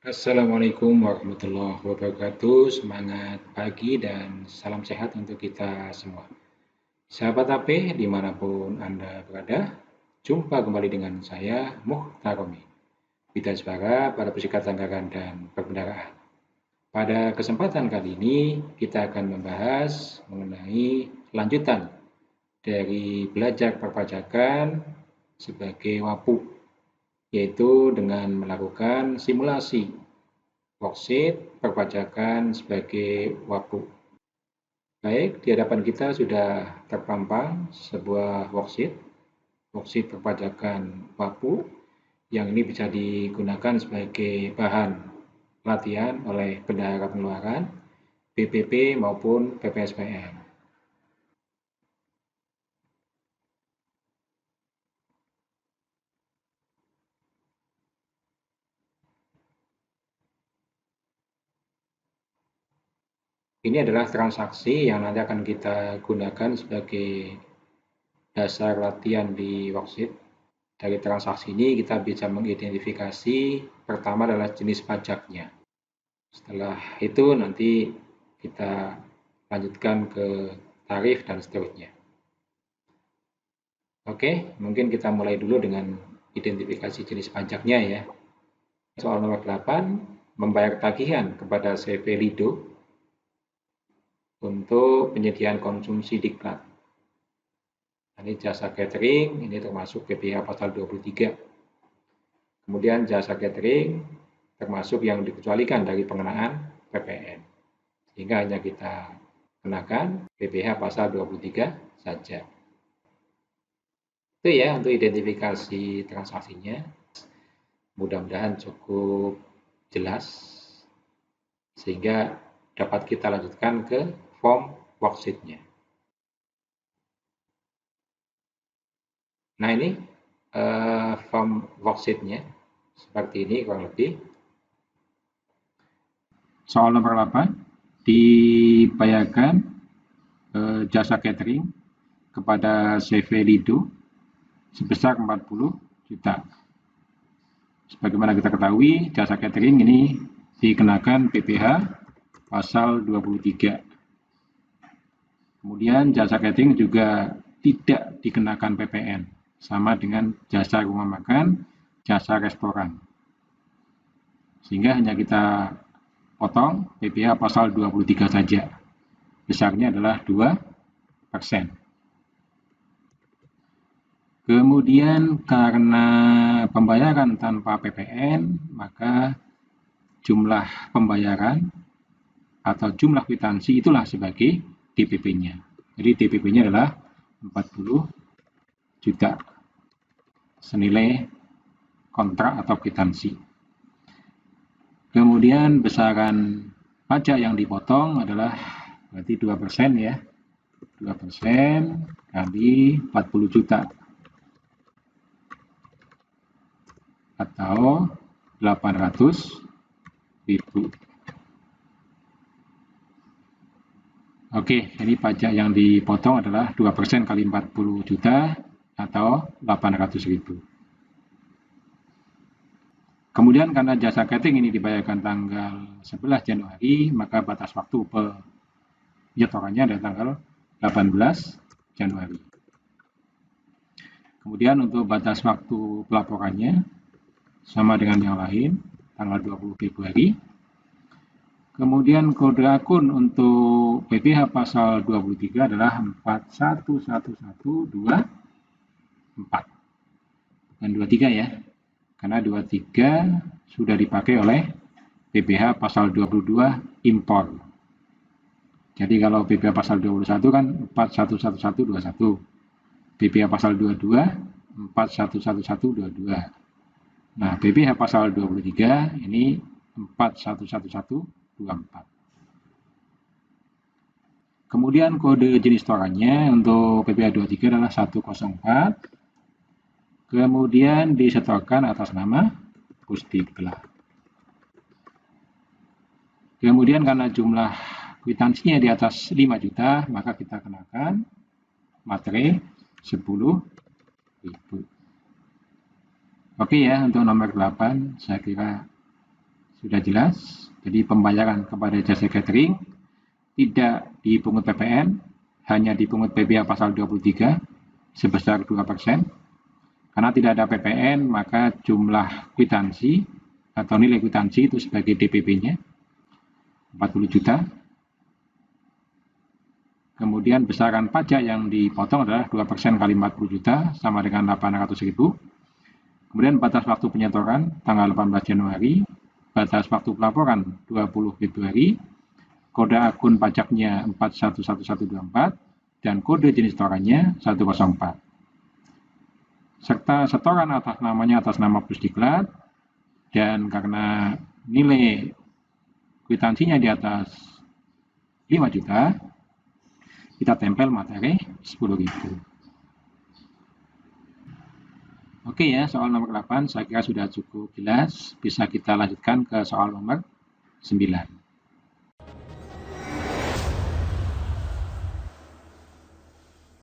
Assalamualaikum warahmatullahi wabarakatuh. Semangat pagi dan salam sehat untuk kita semua. Sahabat AP dimanapun Anda berada, jumpa kembali dengan saya Muhtaromi, Bidang Suara pada Persikatan Anggaran dan Perbendaharaan. Pada kesempatan kali ini kita akan membahas mengenai lanjutan dari belajar perpajakan sebagai WAPU, yaitu dengan melakukan simulasi worksheet perpajakan sebagai WAPU. Baik, di hadapan kita sudah terpampang sebuah worksheet perpajakan WAPU yang ini bisa digunakan sebagai bahan latihan oleh bendahara pengeluaran, BPP maupun PPSPM. Ini adalah transaksi yang nanti akan kita gunakan sebagai dasar latihan di worksheet. Dari transaksi ini kita bisa mengidentifikasi pertama adalah jenis pajaknya. Setelah itu nanti kita lanjutkan ke tarif dan seterusnya. Oke, mungkin kita mulai dulu dengan identifikasi jenis pajaknya ya. Soal nomor 8, membayar tagihan kepada CV Lido untuk penyediaan konsumsi diklat. Ini jasa catering, ini termasuk PPh pasal 23. Kemudian jasa catering termasuk yang dikecualikan dari pengenaan PPN. Sehingga hanya kita kenakan PPh pasal 23 saja. Itu ya untuk identifikasi transaksinya. Mudah-mudahan cukup jelas sehingga dapat kita lanjutkan ke form worksheet-nya. Nah ini form worksheet-nya seperti ini kurang lebih. Soal nomor 8, dibayarkan jasa catering kepada CV Lido sebesar 40 juta. Sebagaimana kita ketahui, jasa catering ini dikenakan PPh pasal 23. Kemudian jasa catering juga tidak dikenakan PPN, sama dengan jasa rumah makan, jasa restoran. Sehingga hanya kita potong PPh pasal 23 saja. Besarnya adalah 2%. Kemudian karena pembayaran tanpa PPN, maka jumlah pembayaran atau jumlah kwitansi itulah sebagai DPP-nya. Jadi DPP-nya adalah 40 juta senilai kontrak atau kwitansi. Kemudian besaran pajak yang dipotong adalah berarti 2% ya. 2% kali 40 juta. Atau 800.000. Oke, ini pajak yang dipotong adalah 2% kali 40 juta atau 800.000. Kemudian karena jasa catering ini dibayarkan tanggal 11 Januari, maka batas waktu penyetorannya adalah tanggal 18 Januari. Kemudian untuk batas waktu pelaporannya sama dengan yang lain, tanggal 20 Februari. Kemudian kode akun untuk PPh pasal 23 adalah 411124. Bukan 23 ya, karena 23 sudah dipakai oleh PPh pasal 22 impor. Jadi kalau PPh pasal 21 kan 411121. PPh pasal 22 411122. Nah, PPh pasal 23 ini 411124. Kemudian kode jenis setorannya untuk PPh 23 adalah 104. Kemudian disetorkan atas nama Pusdiklat. Kemudian karena jumlah kwitansinya di atas 5 juta, maka kita kenakan materai 10.000. Oke ya, untuk nomor 8 saya kira Sudah jelas. Jadi pembayaran kepada jasa catering tidak dipungut PPN, hanya dipungut PBA pasal 23 sebesar 2%. Karena tidak ada PPN, maka jumlah kwitansi atau nilai kwitansi itu sebagai DPP-nya 40 juta. Kemudian besaran pajak yang dipotong adalah 2% kali 40 juta sama dengan 800.000. Kemudian batas waktu penyetoran tanggal 18 Januari, batas waktu pelaporan 20 Februari, kode akun pajaknya 411124 dan kode jenis setorannya 104. Serta setoran atas namanya atas nama Pusdiklat, dan karena nilai kwitansinya di atas 5 juta, kita tempel materi 10.000. Oke ya, soal nomor 8 saya kira sudah cukup jelas. Bisa kita lanjutkan ke soal nomor 9.